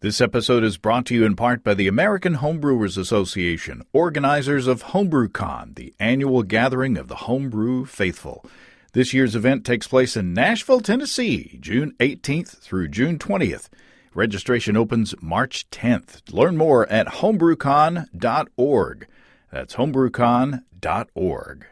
This episode is brought to you in part by the American Homebrewers Association, organizers of HomebrewCon, the annual gathering of the homebrew faithful. This year's event takes place in Nashville, Tennessee, June 18th through June 20th. Registration opens March 10th. Learn more at homebrewcon.org. That's homebrewcon.org.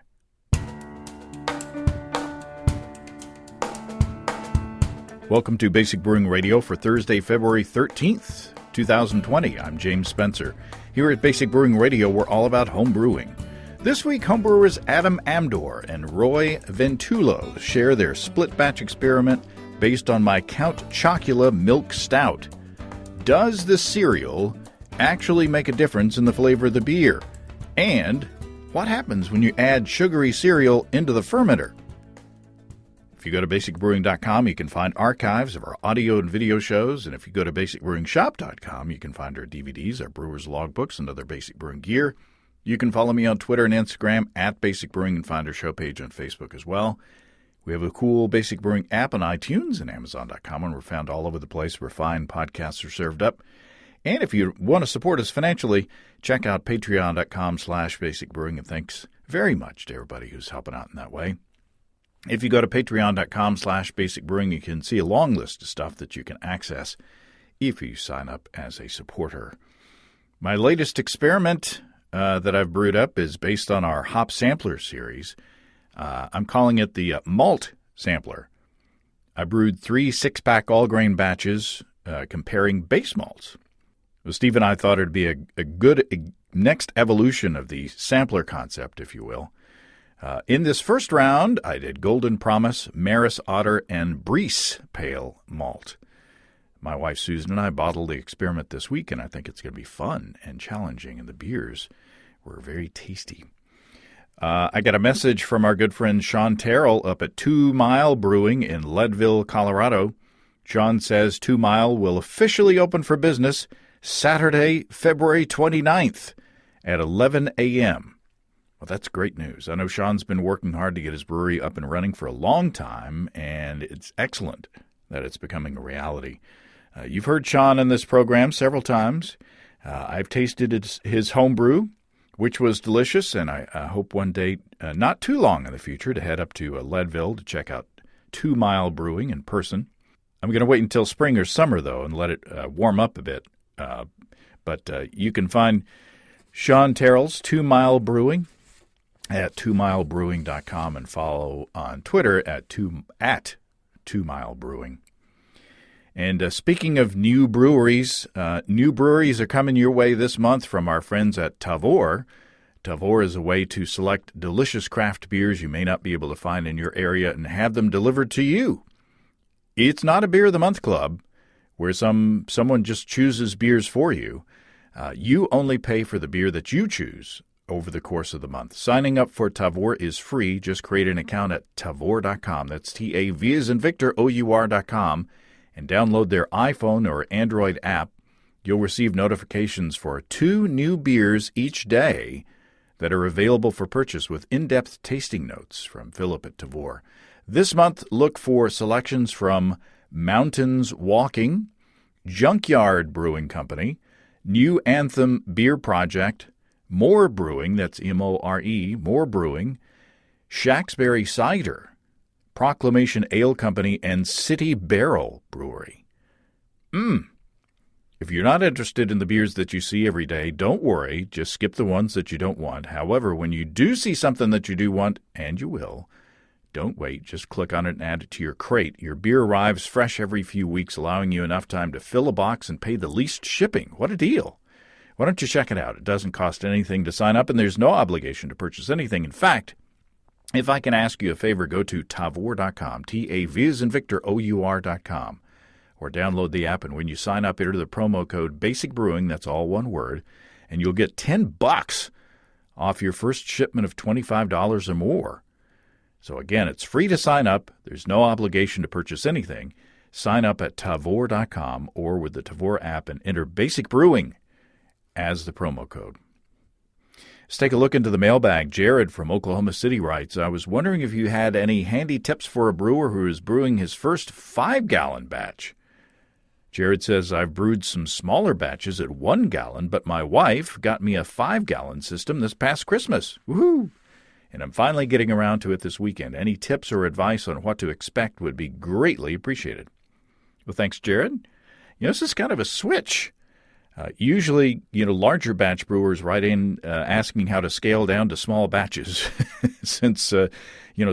Welcome to Basic Brewing Radio for Thursday, February 13th, 2020. I'm James Spencer. Here at Basic Brewing Radio, we're all about home brewing. This week, homebrewers Adam Amdor and Roy Ventullo share their split batch experiment based on my Count Chocula milk stout. Does the cereal actually make a difference in the flavor of the beer? And what happens when you add sugary cereal into the fermenter? If you go to basicbrewing.com, you can find archives of our audio and video shows. And if you go to basicbrewingshop.com, you can find our DVDs, our brewer's logbooks, and other Basic Brewing gear. You can follow me on Twitter and Instagram at Basic Brewing and find our show page on Facebook as well. We have a cool Basic Brewing app on iTunes and Amazon.com, and we're found all over the place where fine podcasts are served up. And if you want to support us financially, check out patreon.com/basicbrewing. And thanks very much to everybody who's helping out in that way. If you go to patreon.com/basicbrewing, you can see a long list of stuff that you can access if you sign up as a supporter. My latest experiment that I've brewed up is based on our Hop Sampler series. I'm calling it the Malt Sampler. I brewed 3 6-pack all-grain batches comparing base malts. Well, Steve and I thought it would be a good next evolution of the sampler concept, if you will. In this first round, I did Golden Promise, Maris Otter, and Briess Pale Malt. My wife Susan and I bottled the experiment this week, and I think it's going to be fun and challenging, and the beers were very tasty. I got a message from our good friend Sean Terrell up at 2 Mile Brewing in Leadville, Colorado. Sean says 2 Mile will officially open for business Saturday, February 29th at 11 a.m. Well, that's great news. I know Sean's been working hard to get his brewery up and running for a long time, and it's excellent that it's becoming a reality. You've heard Sean in this program several times. I've tasted his homebrew, which was delicious, and I hope one day, not too long in the future, to head up to Leadville to check out 2 Mile Brewing in person. I'm going to wait until spring or summer, though, and let it warm up a bit. But you can find Sean Terrell's 2 Mile Brewing at 2milebrewing.com and follow on Twitter at 2 Mile Brewing. And speaking of new breweries are coming your way this month from our friends at Tavour. Tavour is a way to select delicious craft beers you may not be able to find in your area and have them delivered to you. It's not a Beer of the Month club where someone just chooses beers for you. You only pay for the beer that you choose over the course of the month. Signing up for Tavour is free. Just create an account at Tavour.com. That's T-A-V as in Victor, O-U-R.com, and download their iPhone or Android app. You'll receive notifications for 2 new beers each day that are available for purchase with in-depth tasting notes from Philip at Tavour. This month, look for selections from Mountains Walking, Junkyard Brewing Company, New Anthem Beer Project, More Brewing, that's M-O-R-E, More Brewing, Shacksbury Cider, Proclamation Ale Company, and City Barrel Brewery. If you're not interested in the beers that you see every day, don't worry. Just skip the ones that you don't want. However, when you do see something that you do want, and you will, don't wait. Just click on it and add it to your crate. Your beer arrives fresh every few weeks, allowing you enough time to fill a box and pay the least shipping. What a deal. Why don't you check it out? It doesn't cost anything to sign up, and there's no obligation to purchase anything. In fact, if I can ask you a favor, go to Tavour.com, T-A-V as in Victor, O-U-R.com, or download the app, and when you sign up, enter the promo code Basic Brewing, that's all one word, and you'll get $10 off your first shipment of $25 or more. So again, it's free to sign up. There's no obligation to purchase anything. Sign up at Tavour.com or with the Tavour app and enter Basic Brewing as the promo code. Let's take a look into the mailbag. Jared from Oklahoma City writes, I was wondering if you had any handy tips for a brewer who is brewing his first 5-gallon batch. Jared says, I've brewed some smaller batches at 1 gallon, but my wife got me a 5-gallon system this past Christmas. Woohoo! And I'm finally getting around to it this weekend. Any tips or advice on what to expect would be greatly appreciated. Well, thanks, Jared. This is kind of a switch. Usually, larger batch brewers write in asking how to scale down to small batches since,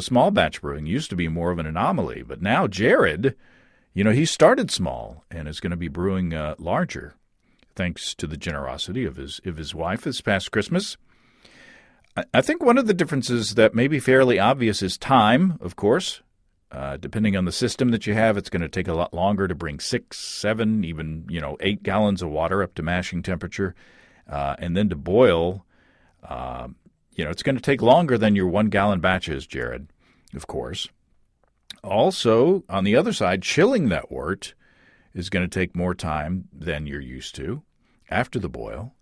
small batch brewing used to be more of an anomaly. But now Jared, he started small and is going to be brewing larger thanks to the generosity of his wife this past Christmas. I think one of the differences that may be fairly obvious is time, of course. Depending on the system that you have, it's going to take a lot longer to bring 6, 7, even 8 gallons of water up to mashing temperature. And then to boil, it's going to take longer than your 1-gallon batches, Jared, of course. Also, on the other side, chilling that wort is going to take more time than you're used to after the boil.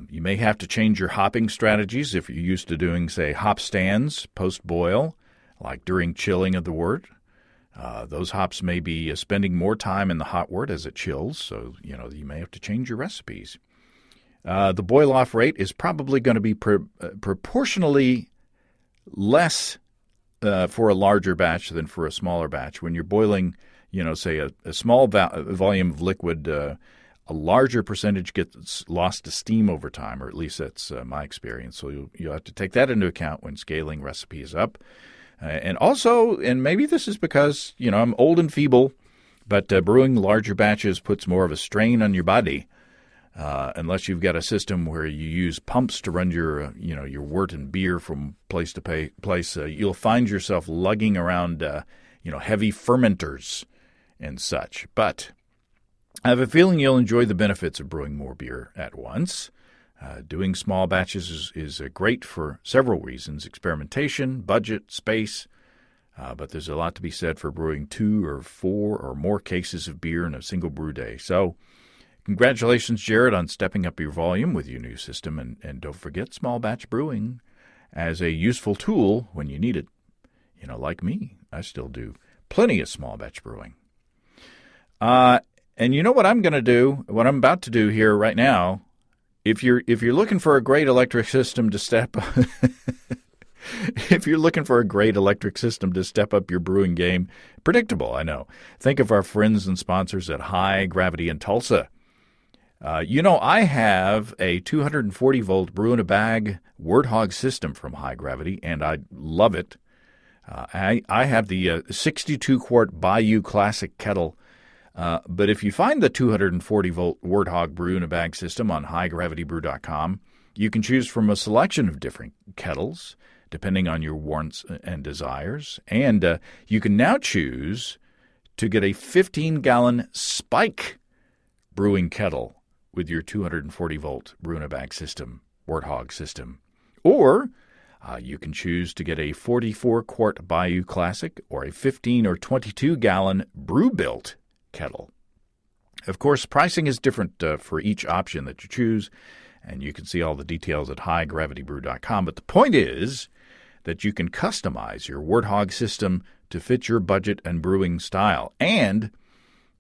You may have to change your hopping strategies if you're used to doing, say, hop stands post-boil, like during chilling of the wort. Those hops may be spending more time in the hot wort as it chills, so you may have to change your recipes. The boil-off rate is probably going to be proportionally less for a larger batch than for a smaller batch. When you're boiling, say a small volume of liquid, a larger percentage gets lost to steam over time, or at least that's my experience. So you'll have to take that into account when scaling recipes up. And also, and maybe this is because, I'm old and feeble, but brewing larger batches puts more of a strain on your body. Unless you've got a system where you use pumps to run your wort and beer from place to place, you'll find yourself lugging around, heavy fermenters and such. But I have a feeling you'll enjoy the benefits of brewing more beer at once. Doing small batches is great for several reasons: experimentation, budget, space. But there's a lot to be said for brewing 2 or 4 or more cases of beer in a single brew day. So congratulations, Jared, on stepping up your volume with your new system. And don't forget small batch brewing as a useful tool when you need it. Like me, I still do plenty of small batch brewing. And you know what I'm going to do, what I'm about to do here right now, if you're looking for a great electric system to step if you're looking for a great electric system to step up your brewing game, predictable, I know. Think of our friends and sponsors at High Gravity in Tulsa. I have a 240-volt brew-in-a-bag Warthog system from High Gravity, and I love it. I have the 62-quart Bayou Classic kettle. But if you find the 240-volt Warthog brew-in-a-bag system on highgravitybrew.com, you can choose from a selection of different kettles, depending on your wants and desires. And you can now choose to get a 15-gallon Spike brewing kettle with your 240-volt brew-in-a-bag system, Warthog system. Or you can choose to get a 44-quart Bayou Classic or a 15 or 22-gallon Brew-Built kettle. Of course, pricing is different for each option that you choose, and you can see all the details at highgravitybrew.com. But the point is that you can customize your Warthog system to fit your budget and brewing style. And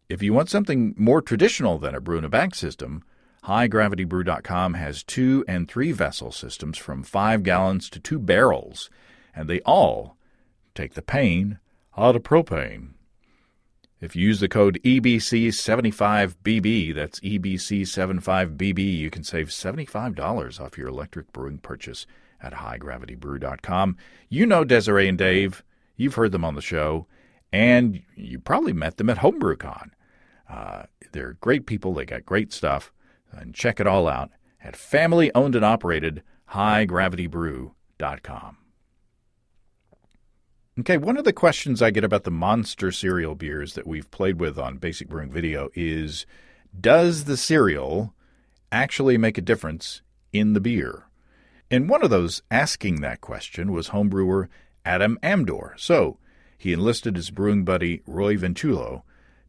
if you want something more traditional than a brew-in-a-bag system, highgravitybrew.com has 2 and 3 vessel systems from 5 gallons to 2 barrels, and they all take the pain out of propane. If you use the code EBC75BB, that's EBC75BB, you can save $75 off your electric brewing purchase at highgravitybrew.com. You know Desiree and Dave. You've heard them on the show, and you probably met them at HomebrewCon. They're great people. They got great stuff. And check it all out at family-owned and operated highgravitybrew.com. Okay, one of the questions I get about the Monster cereal beers that we've played with on Basic Brewing Video is, does the cereal actually make a difference in the beer? And one of those asking that question was homebrewer Adam Amdor. So he enlisted his brewing buddy Roy Ventullo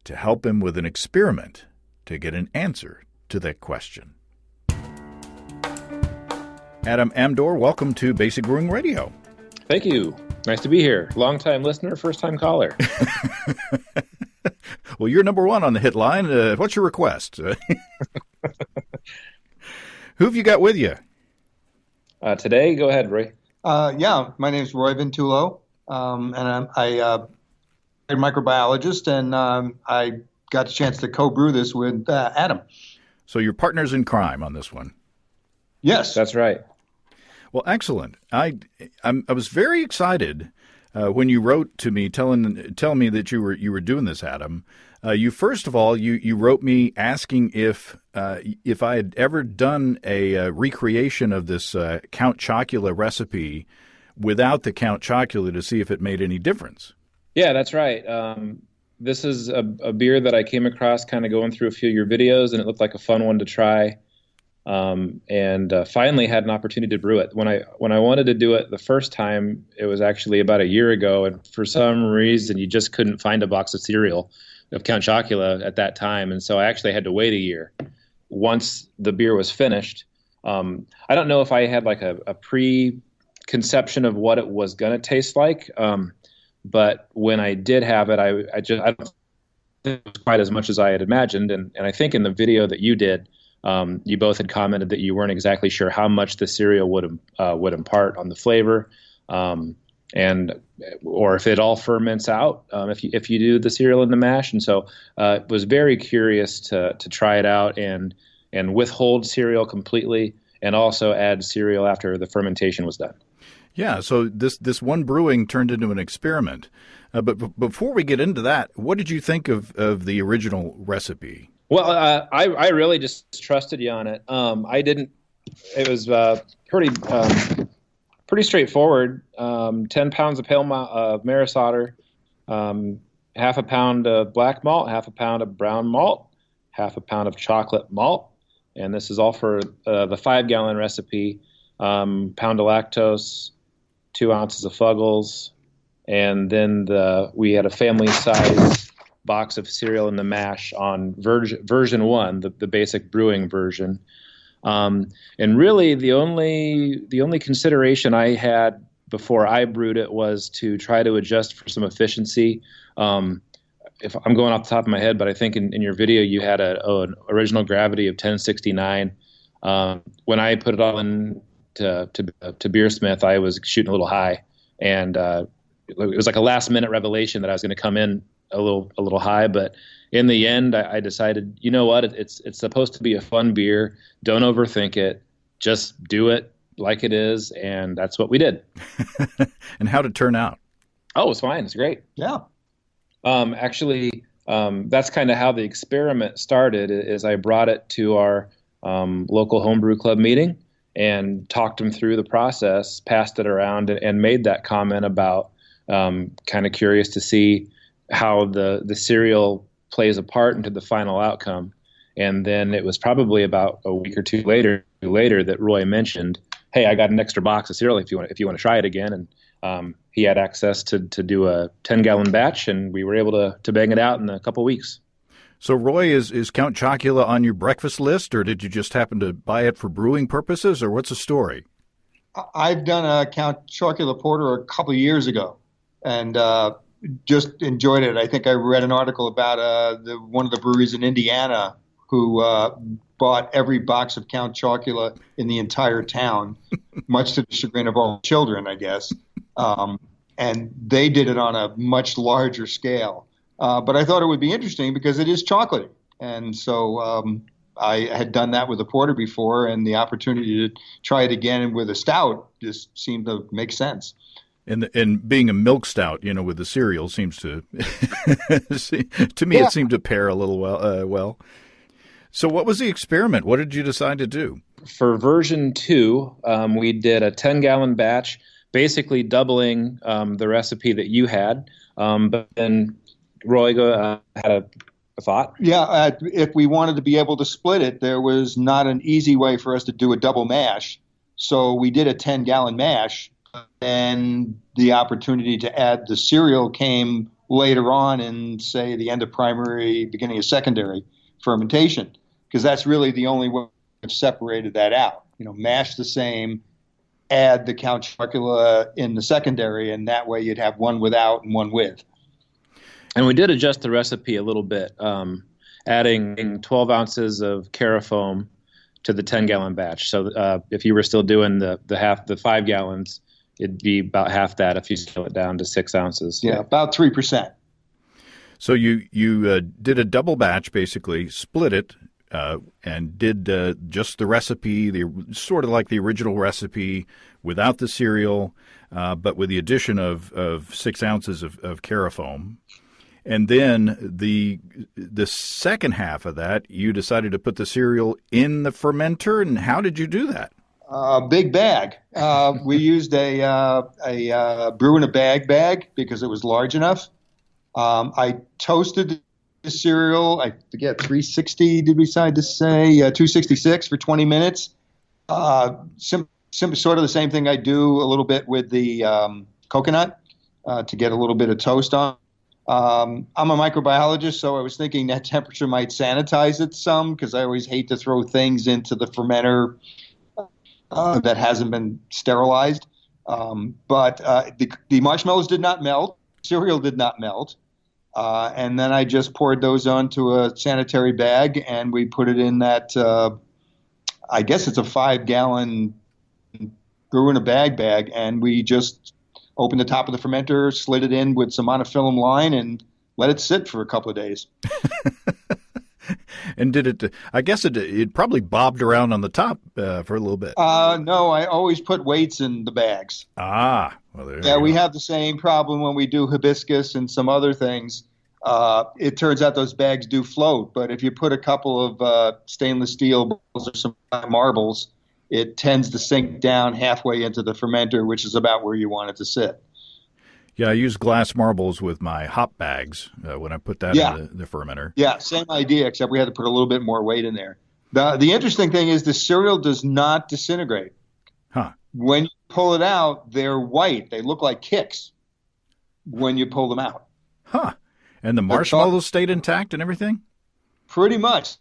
to help him with an experiment to get an answer to that question. Adam Amdor, welcome to Basic Brewing Radio. Thank you. Nice to be here. Long-time listener, first-time caller. Well, you're number one on the hit line. What's your request? Who have you got with you? Today, go ahead, Roy. Yeah, my name is Roy Ventullo, and I'm a microbiologist, and I got a chance to co-brew this with Adam. So you're partners in crime on this one. Yes, That's right. Well, excellent. I was very excited when you wrote to me telling me that you were doing this, Adam. You first of all you wrote me asking if I had ever done a recreation of this Count Chocula recipe without the Count Chocula to see if it made any difference. Yeah, that's right. This is a beer that I came across kind of going through a few of your videos, and it looked like a fun one to try. And finally had an opportunity to brew it. When I wanted to do it the first time, it was actually about a year ago, and for some reason you just couldn't find a box of cereal of Count Chocula at that time, and so I actually had to wait a year. Once the beer was finished, I don't know if I had like a preconception of what it was going to taste like, but when I did have it, I don't think it was quite as much as I had imagined, and I think in the video that you did, you both had commented that you weren't exactly sure how much the cereal would impart on the flavor, or if it all ferments out if you do the cereal in the mash. And so was very curious to try it out and withhold cereal completely, and also add cereal after the fermentation was done. Yeah, so this one brewing turned into an experiment. But before we get into that, what did you think of the original recipe? Well, I really just trusted you on it. I didn't. It was pretty straightforward. 10 pounds of pale maris otter, half a pound of black malt, half a pound of brown malt, half a pound of chocolate malt, and this is all for the 5-gallon recipe. Pound of lactose, 2 ounces of Fuggles, and then we had a family size box of cereal in the mash on version 1, the basic brewing version. And really the only consideration I had before I brewed it was to try to adjust for some efficiency. If I'm going off the top of my head, but I think in your video you had an original gravity of 1069. When I put it all in to Beersmith, I was shooting a little high, and it was like a last minute revelation that I was going to come in a little high, but in the end, I decided, you know what, it's supposed to be a fun beer. Don't overthink it. Just do it like it is, and that's what we did. And how'd it turn out? Oh, it's fine. It's great. yeah. Actually, that's kind of how the experiment started. Is I brought it to our local homebrew club meeting and talked them through the process, passed it around, and made that comment about kind of curious to see how the cereal plays a part into the final outcome. And then it was probably about a week or two later that Roy mentioned, "Hey, I got an extra box of cereal if you want to try it again." And he had access to do a 10-gallon batch, and we were able to bang it out in a couple weeks. So, Roy, is Count Chocula on your breakfast list, or did you just happen to buy it for brewing purposes, or what's the story? I've done a Count Chocula porter a couple of years ago, and just enjoyed it. I think I read an article about one of the breweries in Indiana who bought every box of Count Chocula in the entire town, much to the chagrin of all children, I guess. And they did it on a much larger scale. But I thought it would be interesting because it is chocolatey. And so I had done that with a porter before, and the opportunity to try it again with a stout just seemed to make sense. And being a milk stout, with the cereal seems to, to me, It seemed to pair a little well. So what was the experiment? What did you decide to do? For version 2, we did a 10-gallon batch, basically doubling the recipe that you had. But then Roy had a thought. Yeah, if we wanted to be able to split it, there was not an easy way for us to do a double mash. So we did a 10-gallon mash. And the opportunity to add the cereal came later on in, say, the end of primary, beginning of secondary fermentation, because that's really the only way we've separated that out. Mash the same, add the Count Chocula in the secondary, and that way you'd have one without and one with. And we did adjust the recipe a little bit, adding 12 ounces of carafoam to the 10-gallon batch. So if you were still doing the 5 gallons, it'd be about half that if you scale it down to 6 ounces. Yeah, about 3%. So you did a double batch, basically, split it, and did just the recipe, sort of like the original recipe, without the cereal, but with the addition of 6 ounces of carafoam. And then the second half of that, you decided to put the cereal in the fermenter. And how did you do that? Big bag. We used a brew in a bag because it was large enough. I toasted the cereal. I forget, 360. Did we decide to say 266 for 20 minutes? Sort of the same thing I do a little bit with the coconut to get a little bit of toast on. I'm a microbiologist, so I was thinking that temperature might sanitize it some, because I always hate to throw things into the fermenter that hasn't been sterilized. But the marshmallows did not melt. Cereal did not melt. And then I just poured those onto a sanitary bag, and we put it in that, I guess it's a 5-gallon brew in a bag, and we just opened the top of the fermenter, slid it in with some monofilament line, and let it sit for a couple of days. And did it? I guess it probably bobbed around on the top for a little bit. No, I always put weights in the bags. Well, we have the same problem when we do hibiscus and some other things. It turns out those bags do float, but if you put a couple of stainless steel balls or some marbles, it tends to sink down halfway into the fermenter, which is about where you want it to sit. Yeah, I use glass marbles with my hop bags when I put that in the fermenter. Yeah, same idea, except we had to put a little bit more weight in there. The interesting thing is the cereal does not disintegrate. Huh. When you pull it out, they're white. They look like kicks when you pull them out. Huh. And the marshmallows stayed intact and everything? Pretty much.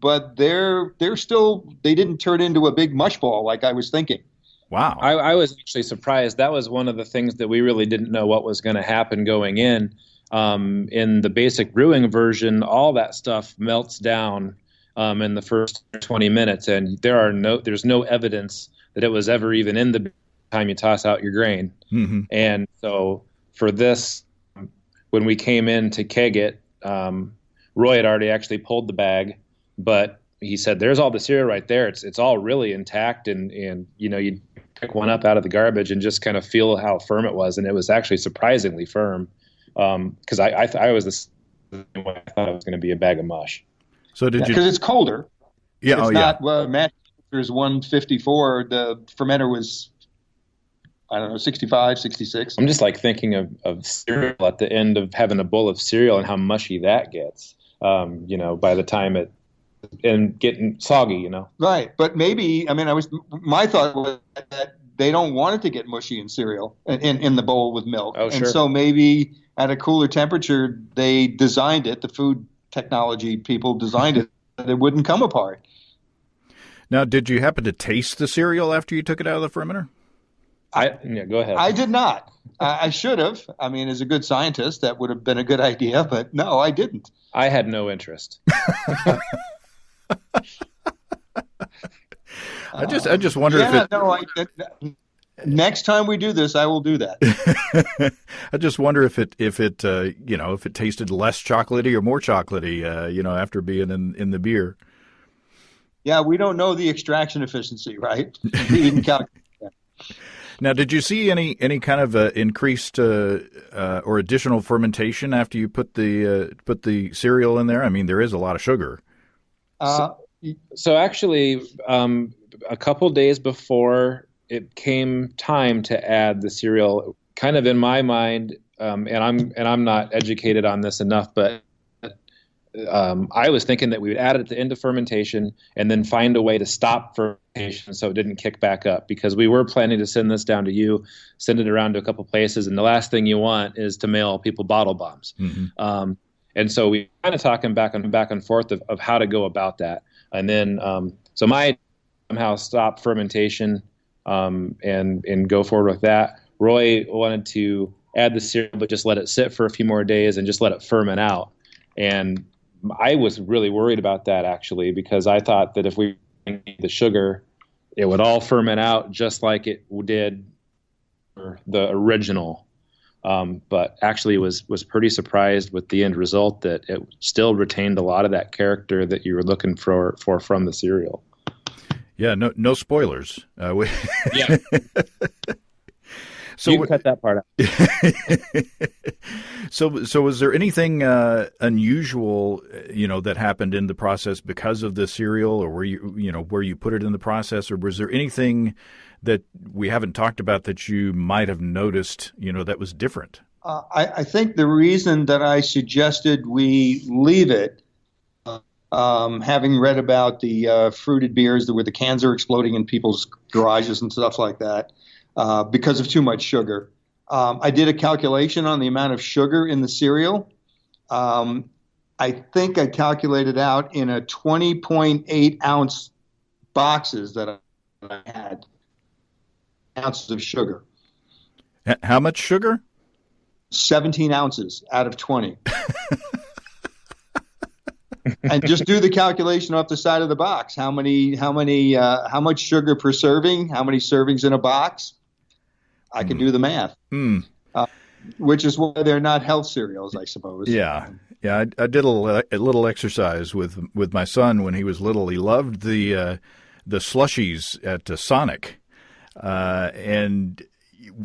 But they didn't turn into a big mush ball like I was thinking. Wow. I was actually surprised. That was one of the things that we really didn't know what was going to happen going in. In the basic brewing version, all that stuff melts down in the first 20 minutes, and there's no evidence that it was ever even in the time you toss out your grain. Mm-hmm. And so for this, when we came in to keg it, Roy had already actually pulled the bag, but he said, "There's all the cereal right there. It's all really intact." And you pick one up out of the garbage and just kind of feel how firm it was, and it was actually surprisingly firm. Because I was the same way. I thought it was going to be a bag of mush. So did you? Because it's colder. Yeah. It's not. Well, match temperature is 154. The fermenter was, I don't know, 65, 66. I'm just like thinking of cereal at the end of having a bowl of cereal and how mushy that gets. By the time and getting soggy, Right. But maybe, my thought was that they don't want it to get mushy in cereal, in the bowl with milk. Oh, sure. And so maybe at a cooler temperature, they designed it, the food technology people designed it, that it wouldn't come apart. Now, did you happen to taste the cereal after you took it out of the fermenter? Go ahead. I did not. I should have. As a good scientist, that would have been a good idea, but no, I didn't. I had no interest. I just wonder next time we do this, I will do that. I just wonder if it tasted less chocolatey or more chocolatey, after being in the beer. Yeah, we don't know the extraction efficiency, right? We didn't calculate that. Now, did you see any kind of increased or additional fermentation after you put the cereal in there? There is a lot of sugar. So actually, a couple days before it came time to add the cereal, kind of in my mind, and I'm not educated on this enough, but I was thinking that we would add it at the end of fermentation and then find a way to stop fermentation so it didn't kick back up, because we were planning to send this down to you, send it around to a couple places, and the last thing you want is to mail people bottle bombs. Mm-hmm. And so we kind of talking back and forth of how to go about that. And then so my somehow stop fermentation and go forward with that. Roy wanted to add the cereal, but just let it sit for a few more days and just let it ferment out. And I was really worried about that, actually, because I thought that if we made the sugar, it would all ferment out just like it did for the original. But actually was pretty surprised with the end result, that it still retained a lot of that character that you were looking for from the cereal. Yeah, no spoilers. Yeah. So you can cut that part out. So was there anything unusual, that happened in the process because of the cereal, or where you put it in the process, or was there anything that we haven't talked about that you might have noticed, that was different? I think the reason that I suggested we leave it, having read about the fruited beers where the cans are exploding in people's garages and stuff like that, because of too much sugar. I did a calculation on the amount of sugar in the cereal. I think I calculated out in a 20.8 ounce boxes that I had ounces of sugar. How much sugar? 17 ounces out of 20. And just do the calculation off the side of the box. How much sugar per serving? How many servings in a box? I can do the math. Which is why they're not health cereals, I suppose. Yeah. I did a little exercise with my son when he was little. He loved the slushies at Sonic, and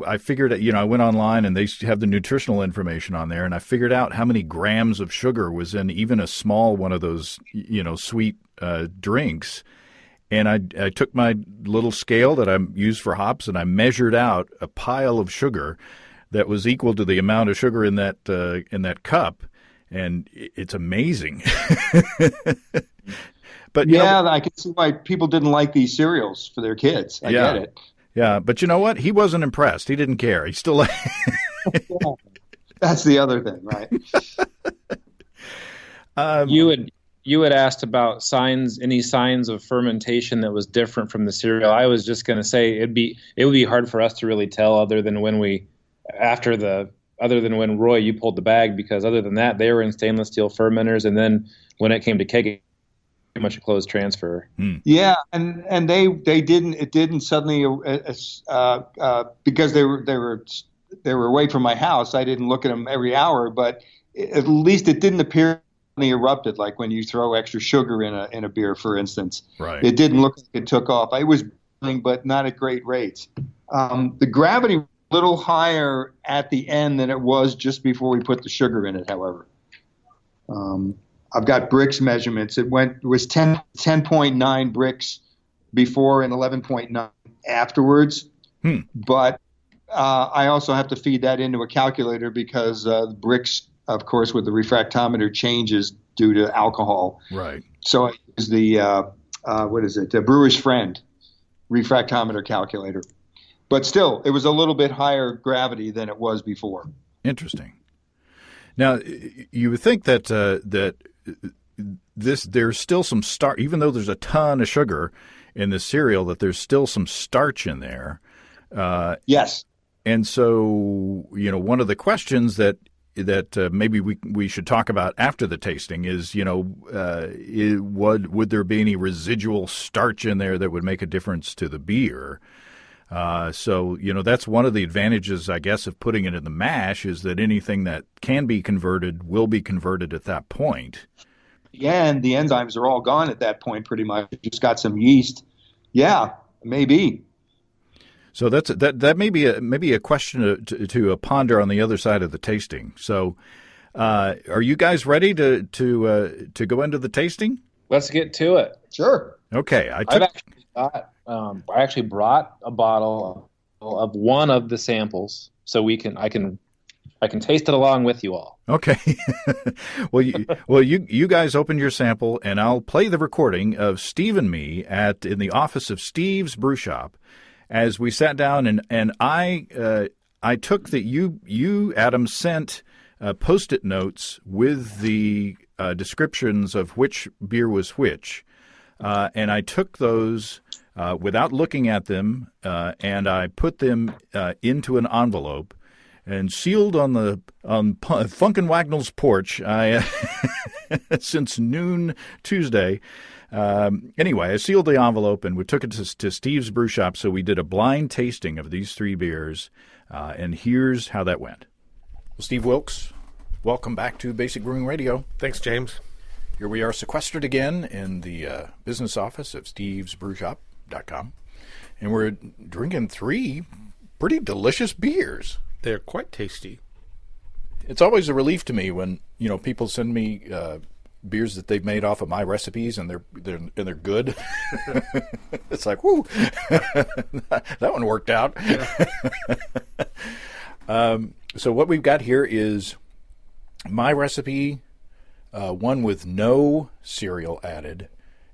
I figured, I went online and they have the nutritional information on there, and I figured out how many grams of sugar was in even a small one of those, sweet drinks. And I took my little scale that I use for hops, and I measured out a pile of sugar that was equal to the amount of sugar in that cup, and it's amazing. But I can see why people didn't like these cereals for their kids. I get it. Yeah, but you know what? He wasn't impressed. He didn't care. He still. That's the other thing, right? You had asked about any signs of fermentation that was different from the cereal. I was just going to say it would be hard for us to really tell, other than when Roy, you pulled the bag, because other than that, they were in stainless steel fermenters, and then when it came to kegging, pretty much a closed transfer. Yeah, and it didn't suddenly because they were away from my house. I didn't look at them every hour, but at least it didn't appear erupted like when you throw extra sugar in a beer, for instance. Right. It didn't look like it took off. I was burning, but not at great rates. The gravity was a little higher at the end than it was just before we put the sugar in it, however. I've got bricks measurements. It was 10.9 bricks before and 11.9 afterwards. But I also have to feed that into a calculator, because the bricks, of course, with the refractometer, changes due to alcohol. Right. So I use the Brewer's Friend refractometer calculator. But still, it was a little bit higher gravity than it was before. Interesting. Now, you would think that there's still some starch, even though there's a ton of sugar in this cereal, that there's still some starch in there. Yes. And so, one of the questions that maybe we should talk about after the tasting is, would there be any residual starch in there that would make a difference to the beer? So, that's one of the advantages, I guess, of putting it in the mash, is that anything that can be converted will be converted at that point. Yeah, and the enzymes are all gone at that point, pretty much. You just got some yeast. Yeah, maybe. So that may be a question to ponder on the other side of the tasting. So, are you guys ready to go into the tasting? Let's get to it. Sure. Okay. I actually brought a bottle of one of the samples, so I can taste it along with you all. Okay. Well, you guys open your sample, and I'll play the recording of Steve and me in the office of Steve's Brew Shop as we sat down, and I took that you Adam sent Post-it notes with the descriptions of which beer was which, and I took those without looking at them, and I put them into an envelope. and sealed on Funkin' Wagnall's porch since noon Tuesday. Anyway, I sealed the envelope and we took it to Steve's Brew Shop. So we did a blind tasting of these 3 beers, and here's how that went. Well, Steve Wilkes, welcome back to Basic Brewing Radio. Thanks, James. Here we are sequestered again in the business office of stevesbrewshop.com, and we're drinking 3 pretty delicious beers. They're quite tasty. It's always a relief to me when people send me beers that they've made off of my recipes and they're good. It's like, whoo, that one worked out. Yeah. So what we've got here is my recipe, one with no cereal added,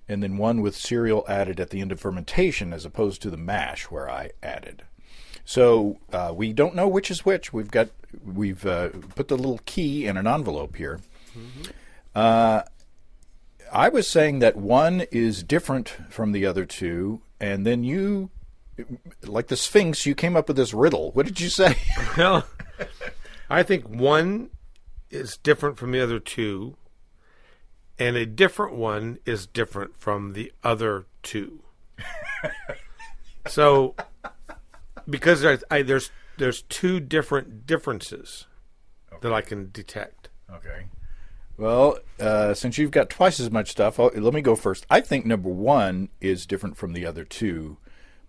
and then one with cereal added at the end of fermentation as opposed to the mash where I added. So we don't know which is which. We've put the little key in an envelope here. Mm-hmm. I was saying that one is different from the other 2, and then you, like the Sphinx, you came up with this riddle. What did you say? Well, I think one is different from the other 2, and a different one is different from the other 2. So, because there's 2 different differences that I can detect. Okay. Well, since you've got twice as much stuff, let me go first. I think number 1 is different from the other 2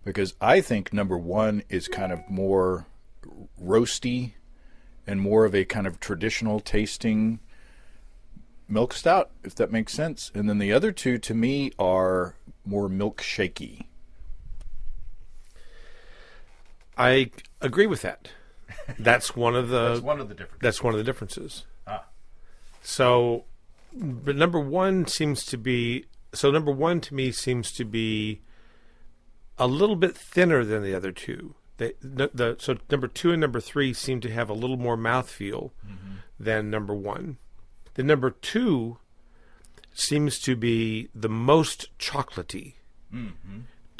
because I think number 1 is kind of more roasty and more of a kind of traditional tasting milk stout, if that makes sense. And then the other 2, to me, are more milkshakey. I agree with that. That's one of the differences. That's one of the differences. So, but number 1 to me seems to be a little bit thinner than the other 2. So number 2 and number 3 seem to have a little more mouthfeel than number 1. The number 2 seems to be the most chocolatey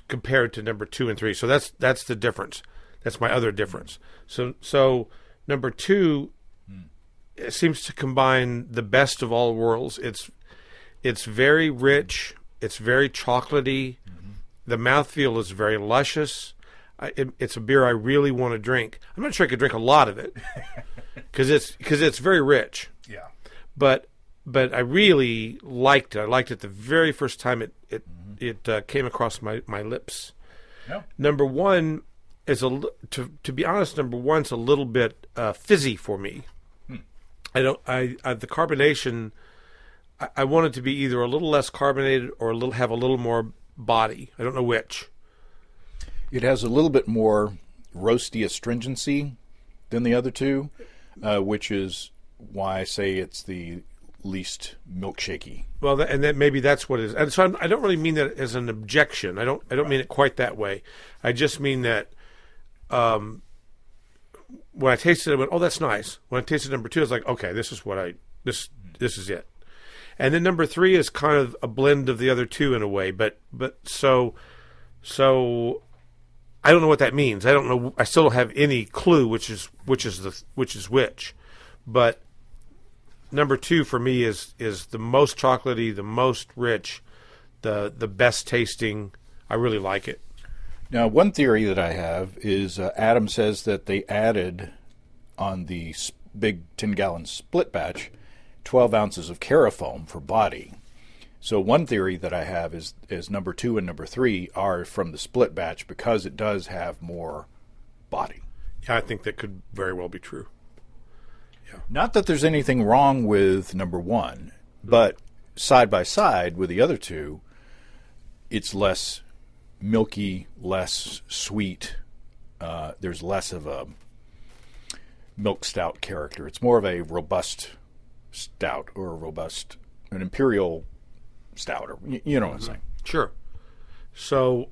compared to number 2 and 3. So that's the difference. That's my other difference. So number 2 it seems to combine the best of all worlds. It's very rich. It's very chocolatey. Mm-hmm. The mouthfeel is very luscious. It's a beer I really want to drink. I'm not sure I could drink a lot of it because it's very rich. Yeah. But I really liked it. I liked it the very first time it came across my lips. Yeah. Number 1 is to be honest. Number 1's a little bit fizzy for me. The carbonation, I want it to be either a little less carbonated or have a little more body. I don't know which. It has a little bit more roasty astringency than the other 2, which is why I say it's the least milkshakey. Well, maybe that's what it is. And so I don't really mean that as an objection. I don't mean it quite that way. I just mean that when I tasted it, I went, "Oh, that's nice." When I tasted number 2, I was like, "Okay, this is this is it." And then number 3 is kind of a blend of the other 2 in a way, but so I don't know what that means. I don't know. I still don't have any clue which is which. But number 2 for me is the most chocolatey, the most rich, the best tasting. I really like it. Now, one theory that I have is Adam says that they added on the big 10-gallon split batch 12 ounces of carafoam for body. So one theory that I have is number 2 and number 3 are from the split batch because it does have more body. Yeah, I think that could very well be true. Yeah. Not that there's anything wrong with number 1, but side by side with the other 2, it's less milky, less sweet. There's less of a milk stout character. It's more of a robust stout or an imperial stout, or you know what I'm saying. Sure. So,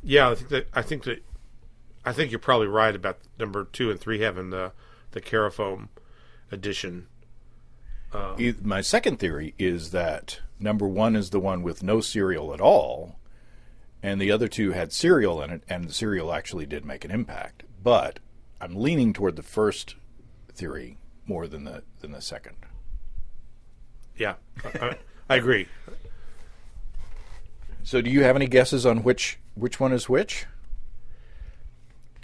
yeah, I think you're probably right about number 2 and 3 having the carafoam addition. My second theory is that number 1 is the one with no cereal at all, and the other 2 had cereal in it, and the cereal actually did make an impact. But I'm leaning toward the first theory more than the second. Yeah, I agree. So, do you have any guesses on which one is which?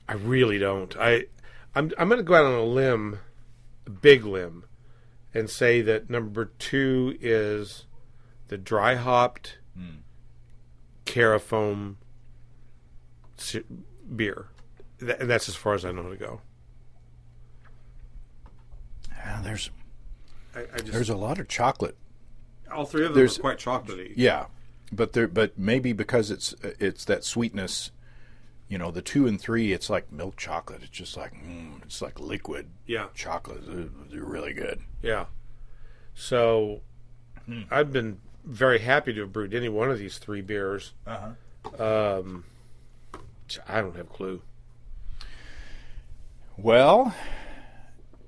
I really don't. I'm going to go out on a limb, a big limb, and say that number 2 is the dry hopped Carafoam beer. And that's as far as I know to go. There's a lot of chocolate. All three of them are quite chocolatey. Yeah, but maybe because it's that sweetness. You know, the 2 and 3, it's like milk chocolate. It's just like it's like liquid chocolate. They're really good. Yeah. So I've been very happy to have brewed any one of these 3 beers. I don't have a clue. Well,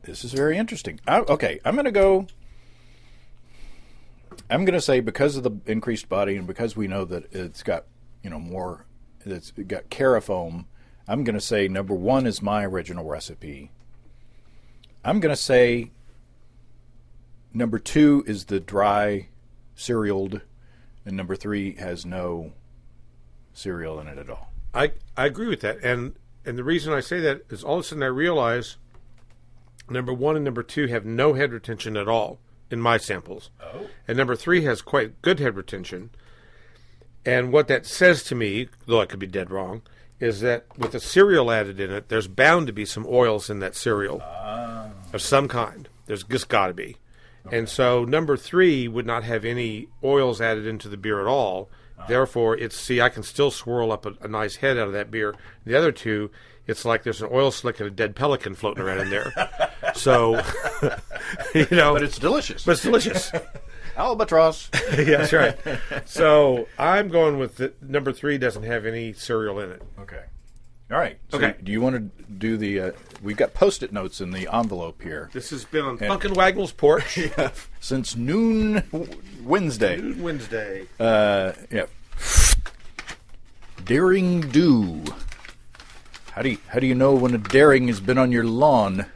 this is very interesting. Okay, I'm going to say because of the increased body and because we know that it's got, more, it's got Carafoam, I'm going to say number 1 is my original recipe. I'm going to say number 2 is the dry cerealed, and number 3 has no cereal in it at all. I agree with that, and the reason I say that is all of a sudden I realize number 1 and number 2 have no head retention at all in my samples. Oh. And number 3 has quite good head retention. And what that says to me, though I could be dead wrong, is that with the cereal added in it, there's bound to be some oils in that cereal of some kind. There's just got to be. Okay. And so number 3 would not have any oils added into the beer at all. Therefore, I can still swirl up a nice head out of that beer. The other 2, it's like there's an oil slick and a dead pelican floating around in there. So, But it's delicious. But it's delicious. Albatross. Yeah, that's right. So I'm going with number 3 doesn't have any cereal in it. Okay. All right. So okay. Do you want to do the... we've got Post-it notes in the envelope here. This has been on Funkin' Wagnall's porch. Yeah, since noon Wednesday. Yeah. Daring Do. How do you know when a daring has been on your lawn?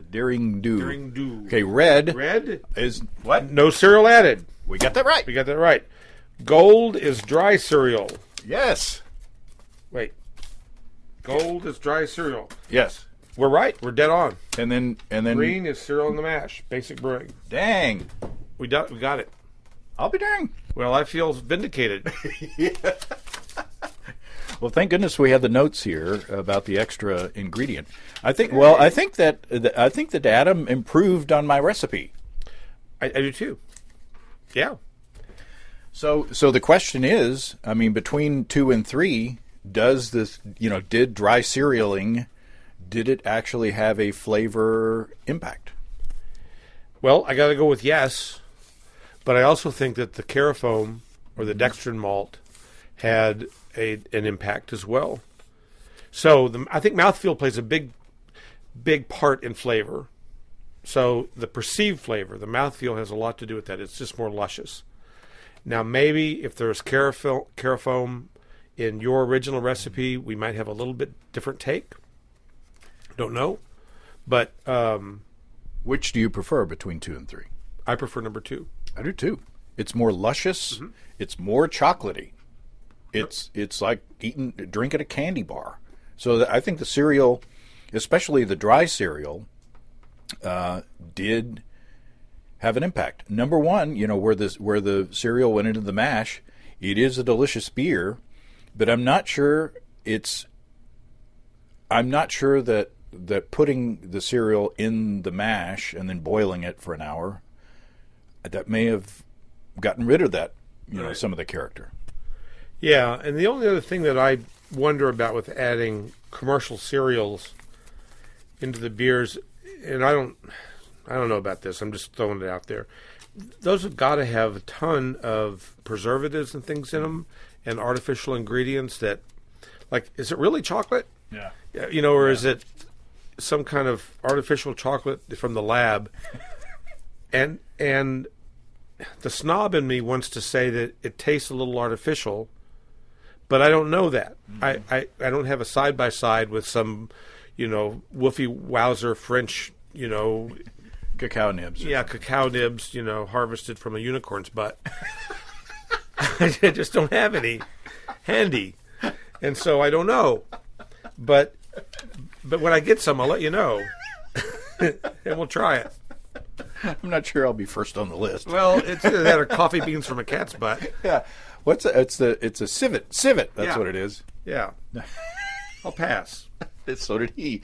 Daring Do. Daring Do. Okay, red. Red is what? No cereal added. We got that right. Gold is dry cereal. Yes. Wait. Gold is dry cereal. Yes. We're right. We're dead on. And then green is cereal in the mash. Basic brewing. Dang. We got it. I'll be dang. Well, I feel vindicated. Yeah. Well, thank goodness we have the notes here about the extra ingredient. I think that Adam improved on my recipe. I do too. Yeah. So the question is, I mean, between 2 and 3, does this, did dry cerealing, did it actually have a flavor impact? Well, I got to go with yes, but I also think that the Carafoam or the dextrin malt had an impact as well. So I think mouthfeel plays a big part in flavor. So the perceived flavor, the mouthfeel has a lot to do with that. It's just more luscious. Now maybe if there's Carafoam in your original recipe, we might have a little bit different take. Don't know. But which do you prefer between 2 and 3? I prefer number 2. I do too. It's more luscious. Mm-hmm. It's more chocolatey. It's like drinking a candy bar. So I think the cereal, especially the dry cereal, did have an impact. Number 1, where the cereal went into the mash, it is a delicious beer, but I'm not sure that putting the cereal in the mash and then boiling it for an hour, that may have gotten rid of that, right. Some of the character. Yeah, and the only other thing that I wonder about with adding commercial cereals into the beers, and I don't know about this, I'm just throwing it out there. Those have got to have a ton of preservatives and things in them and artificial ingredients that, like, is it really chocolate? Yeah. Or is it some kind of artificial chocolate from the lab? and the snob in me wants to say that it tastes a little artificial, but I don't know that. Mm-hmm. I don't have a side-by-side with some, Woofy Wowzer French, Cacao nibs. Yeah, cacao nibs, harvested from a unicorn's butt. I just don't have any handy. And so I don't know. But when I get some, I'll let you know. And we'll try it. I'm not sure I'll be first on the list. Well, it's either that or coffee beans from a cat's butt. Yeah. It's a civet. Civet, that's what it is. Yeah. I'll pass. So did he.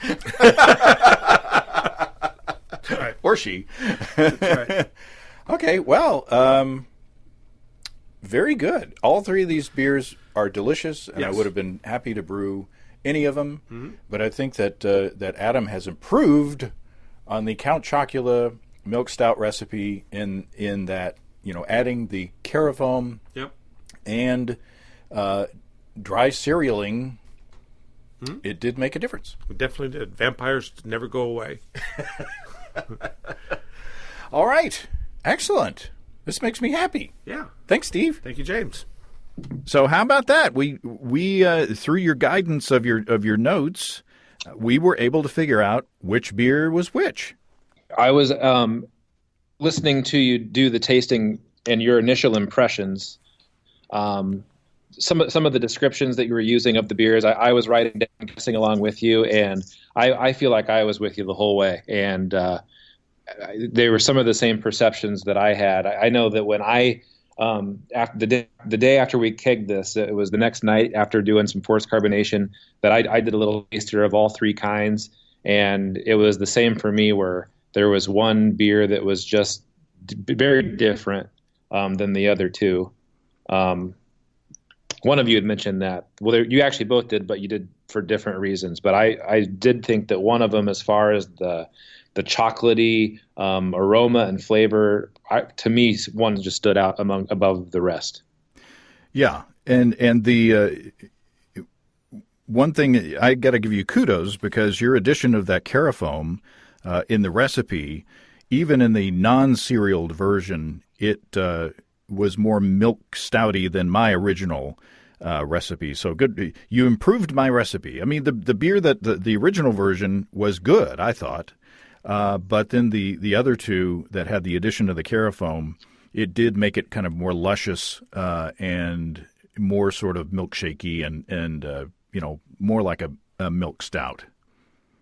Right. Or she. That's right. Okay, well, very good. All three of these beers are delicious, and I would have been happy to brew any of them. Mm-hmm. But I think that Adam has improved on the Count Chocula milk stout recipe in that, adding the carafoam and dry cerealing. Mm-hmm. It did make a difference. It definitely did. Vampires never go away. All right. Excellent. This makes me happy. Yeah. Thanks, Steve. Thank you, James. So how about that? We through your guidance of your notes, we were able to figure out which beer was which. I was listening to you do the tasting and your initial impressions. Some of the descriptions that you were using of the beers, I was writing down, guessing along with you, and I feel like I was with you the whole way. And they were some of the same perceptions that I had. I know that when after the day after we kegged this, it was the next night after doing some forced carbonation that I did a little taster of all three kinds, and it was the same for me, where there was one beer that was just very different than the other two. One of you had mentioned that. Well, you actually both did, but you did for different reasons. But I did think that one of them, as far as the chocolatey aroma and flavor, to me, one just stood out above the rest. Yeah, and the one thing I got to give you kudos, because your addition of that carafoam in the recipe, even in the non-cerealed version, it was more milk stouty than my original recipe. So good. You improved my recipe. I mean, the beer that the original version was good, I thought. But then the other two that had the addition of the carafoam, it did make it kind of more luscious and more sort of milkshakey and more like a milk stout.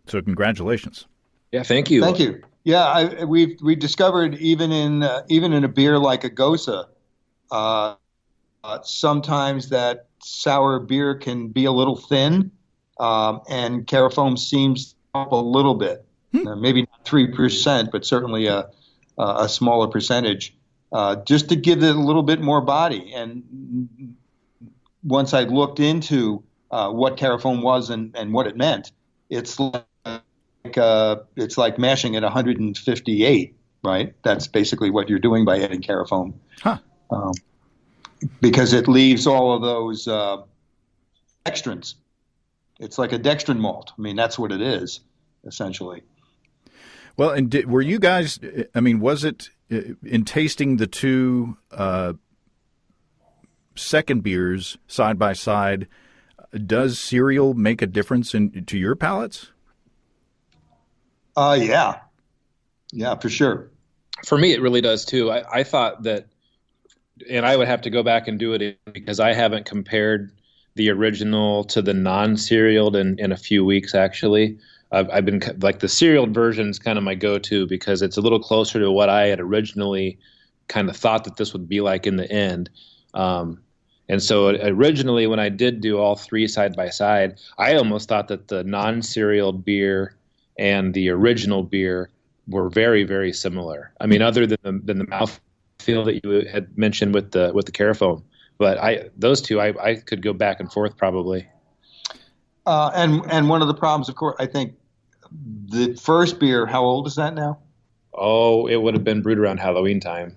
So congratulations. Yeah, thank you. Thank you. Yeah, we've discovered even in a beer like a Gosa, sometimes that sour beer can be a little thin, and carafoam seems up a little bit. Maybe not 3%, but certainly a smaller percentage, just to give it a little bit more body. And once I looked into what carafoam was and what it meant, it's like mashing at 158, right? That's basically what you're doing by adding carafoam, because it leaves all of those dextrins. It's like a dextrin malt. I mean, that's what it is, essentially. Well, and were you guys, I mean, was it in tasting the two second beers side by side, does cereal make a difference to your palates? Yeah, for sure. For me, it really does too. I thought that, and I would have to go back and do it because I haven't compared the original to the non-cerealed in a few weeks, actually. I've been like the cerealed version is kind of my go-to because it's a little closer to what I had originally kind of thought that this would be like in the end. And so originally when I did do all three side by side, I almost thought that the non-cerealed beer and the original beer were very, very similar. I mean, other than the mouthfeel that you had mentioned with the carafoam, but those two I could go back and forth probably. And one of the problems, of course, I think the first beer, how old is that now? Oh, it would have been brewed around Halloween time.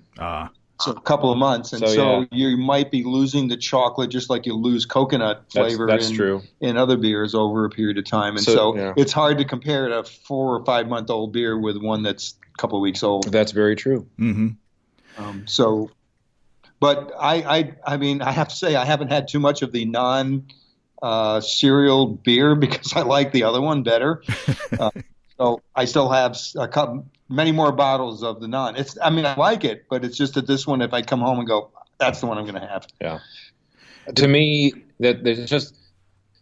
So a couple of months. And so you might be losing the chocolate just like you lose coconut flavor that's true. In other beers over a period of time. And so it's hard to compare a 4 or 5 month old beer with one that's a couple of weeks old. That's very true. Mm-hmm. But I mean, I have to say I haven't had too much of the cereal beer because I like the other one better. So I still have many more bottles of the non. I like it, but it's just that this one, if I come home and go, that's the one I'm going to have. Yeah. To me, there's just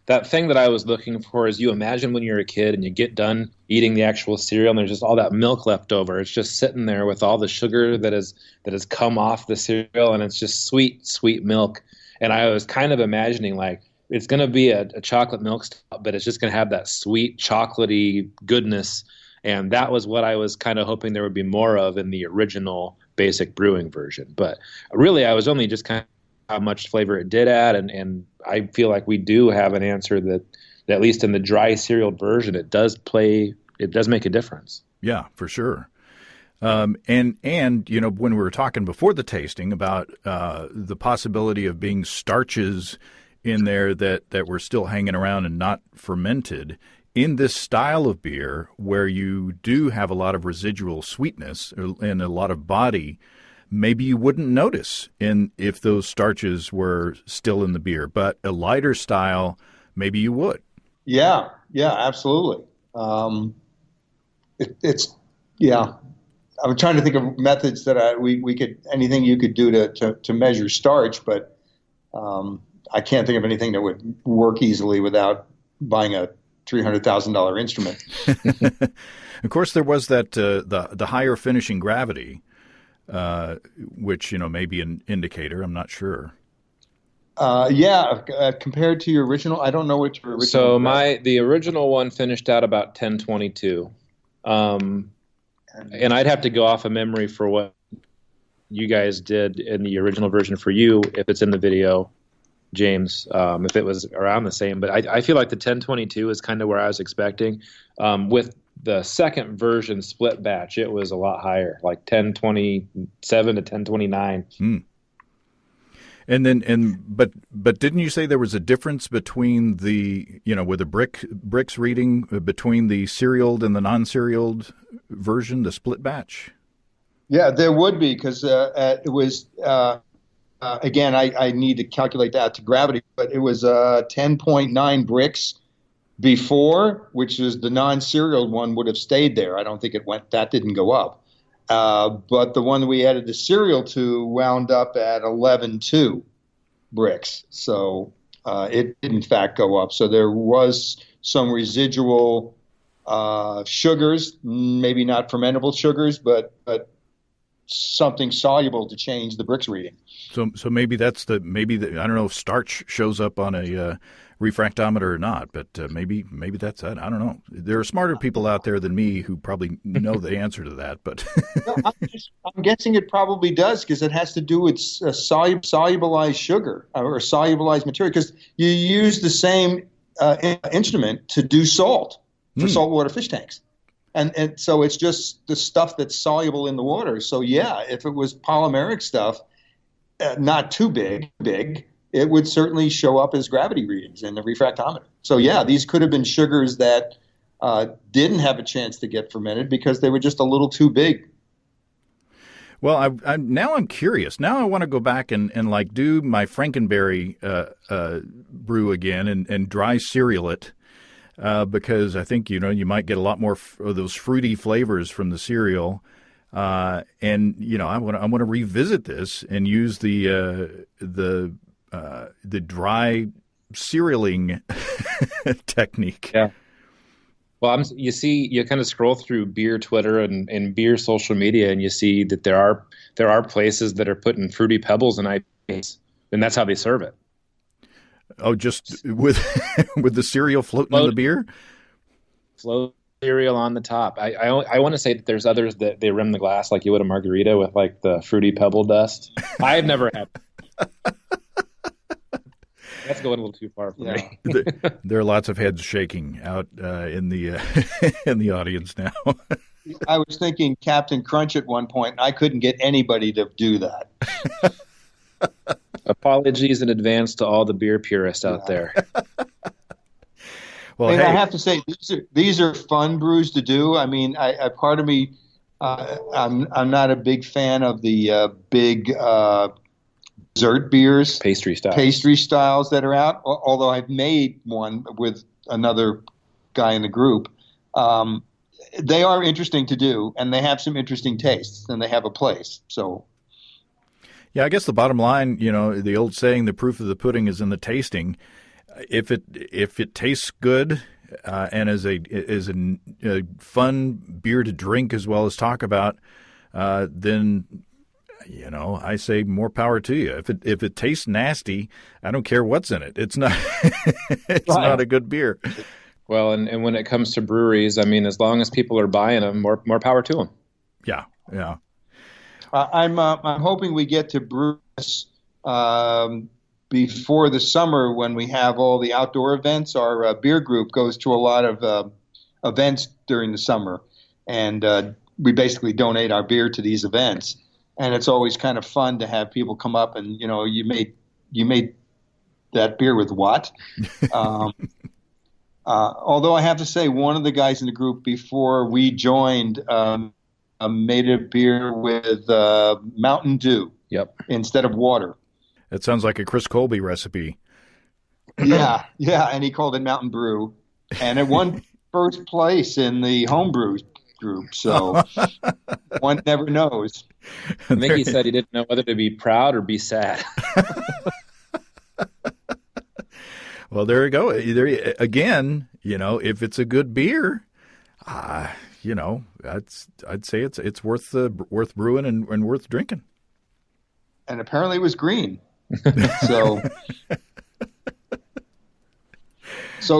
that thing that I was looking for is you imagine when you're a kid and you get done eating the actual cereal and there's just all that milk left over. It's just sitting there with all the sugar that has come off the cereal, and it's just sweet, sweet milk. And I was kind of imagining like it's going to be a chocolate milk stout, but it's just going to have that sweet, chocolatey goodness. And that was what I was kind of hoping there would be more of in the original Basic Brewing version. But really, I was only just kind of how much flavor it did add, and I feel like we do have an answer that at least in the dry cereal version, it does make a difference. Yeah, for sure. And when we were talking before the tasting about the possibility of being starches in there that were still hanging around and not fermented, in this style of beer where you do have a lot of residual sweetness and a lot of body, maybe you wouldn't notice if those starches were still in the beer, but a lighter style, maybe you would. Yeah, absolutely. I'm trying to think of methods that we could, anything you could do to measure starch, but I can't think of anything that would work easily without buying a $300,000 instrument. Of course, there was that the higher finishing gravity, which may be an indicator. I'm not sure. Compared to your original, I don't know what your original. So the original one finished out about 1022, and I'd have to go off of memory for what you guys did in the original version for you, if it's in the video, James, if it was around the same. But I feel like the 1022 is kind of where I was expecting. With the second version split batch, it was a lot higher, like 1027 to 1029. But didn't you say there was a difference between the with the bricks reading between the serialed and the non-serialed version, the split batch? Yeah, there would be, because it was again, I need to calculate that to gravity, but it was 10.9 bricks before, which is the non-serial one would have stayed there. I don't think that didn't go up. But the one that we added the cereal to wound up at 11.2 bricks. So it did in fact go up. So there was some residual sugars, maybe not fermentable sugars, but something soluble to change the bricks reading. So maybe I don't know if starch shows up on a refractometer or not, but maybe that's that. I don't know. There are smarter people out there than me who probably know the answer to that. But no, I'm guessing it probably does, because it has to do with solubilized sugar or solubilized material. Because you use the same instrument to do salt for saltwater fish tanks. And so it's just the stuff that's soluble in the water. So yeah, if it was polymeric stuff, not too big, it would certainly show up as gravity readings in the refractometer. So yeah, these could have been sugars that didn't have a chance to get fermented because they were just a little too big. Well, I'm curious. Now I want to go back and like do my Frankenberry brew again and dry cereal it. Because I think, you might get a lot more of those fruity flavors from the cereal. And, I want to revisit this and use the dry cerealing technique. Yeah. Well, you kind of scroll through beer Twitter and beer social media, and you see that there are places that are putting Fruity Pebbles in IPAs, and that's how they serve it. Oh, just with the cereal floating in the beer? Float cereal on the top. I want to say that there's others that they rim the glass like you would a margarita with like the Fruity Pebble dust. I've never had. That's going a little too far for me. There are lots of heads shaking out in the audience now. I was thinking Captain Crunch at one point, and I couldn't get anybody to do that. Apologies in advance to all the beer purists out there. Well, I have to say, these are fun brews to do. I mean, part of me, I'm not a big fan of the big dessert beers, Pastry styles that are out. Although I've made one with another guy in the group. They are interesting to do, and they have some interesting tastes, and they have a place. So, yeah, I guess the bottom line, the old saying, the proof of the pudding is in the tasting. If it tastes good and is a fun beer to drink as well as talk about, then I say more power to you. If it tastes nasty, I don't care what's in it. It's not not a good beer. Well, and when it comes to breweries, I mean, as long as people are buying them, more power to them. Yeah. I'm hoping we get to brew this before the summer when we have all the outdoor events. Our beer group goes to a lot of events during the summer, and we basically donate our beer to these events. And it's always kind of fun to have people come up and, you made that beer with what? Although I have to say, one of the guys in the group before we joined made a beer with Mountain Dew instead of water. That sounds like a Chris Colby recipe. Yeah, and he called it Mountain Brew. And it won first place in the Homebrew group, so one never knows. I think he said he didn't know whether to be proud or be sad. Well, there you go. Again, if it's a good beer, I'd say it's worth brewing and worth drinking. And apparently it was green. So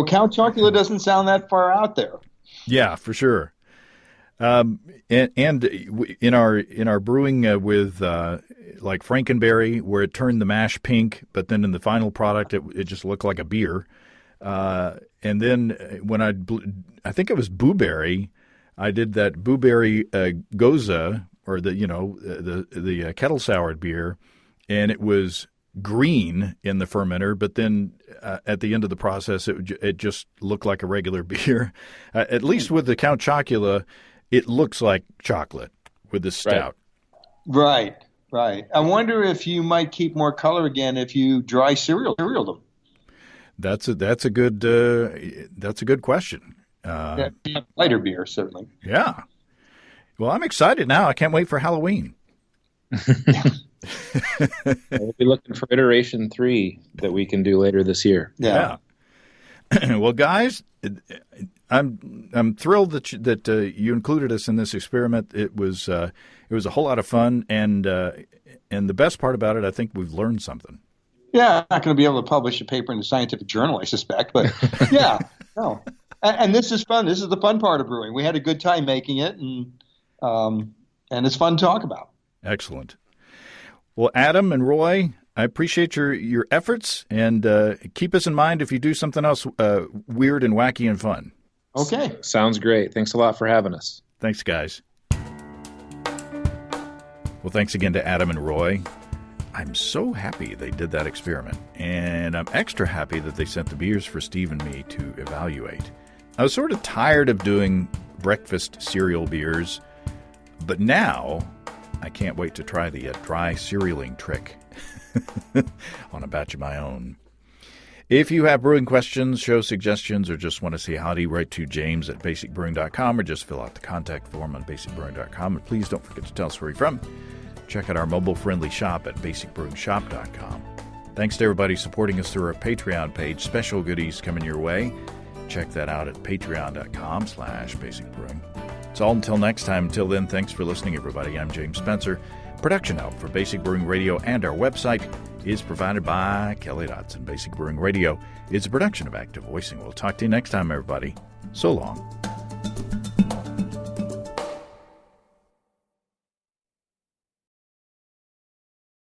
Count Chocula doesn't sound that far out there. Yeah, for sure. And in our brewing with like Frankenberry, where it turned the mash pink, but then in the final product it just looked like a beer. And then when I think it was Booberry, I did that Booberry Goza, or the kettle soured beer, and it was green in the fermenter, but then at the end of the process it just looked like a regular beer. At least with the Count Chocula, it looks like chocolate with the stout. Right. I wonder if you might keep more color again if you dry cereal them. That's a good question. Lighter beer, certainly. Yeah. Well, I'm excited now. I can't wait for Halloween. We'll be looking for iteration 3 that we can do later this year. Yeah. Well, guys, I'm thrilled that you included us in this experiment. It was a whole lot of fun, and the best part about it, I think we've learned something. Yeah, I'm not going to be able to publish a paper in the scientific journal, I suspect, but yeah, no. And this is fun. This is the fun part of brewing. We had a good time making it, and it's fun to talk about. Excellent. Well, Adam and Roy, I appreciate your efforts, and keep us in mind if you do something else weird and wacky and fun. Okay. Sounds great. Thanks a lot for having us. Thanks, guys. Well, thanks again to Adam and Roy. I'm so happy they did that experiment, and I'm extra happy that they sent the beers for Steve and me to evaluate. I was sort of tired of doing breakfast cereal beers, but now I can't wait to try the dry cerealing trick on a batch of my own. If you have brewing questions, show suggestions, or just want to say howdy, write to James at basicbrewing.com, or just fill out the contact form on basicbrewing.com. And please don't forget to tell us where you're from. Check out our mobile-friendly shop at basicbrewingshop.com. Thanks to everybody supporting us through our Patreon page. Special goodies coming your way. Check that out at patreon.com/basicbrewing. It's all until next time. Until then, thanks for listening, everybody. I'm James Spencer. Production help for Basic Brewing Radio and our website is provided by Kelly Dotson. Basic Brewing Radio is a production of Active Voicing. We'll talk to you next time, everybody. So long.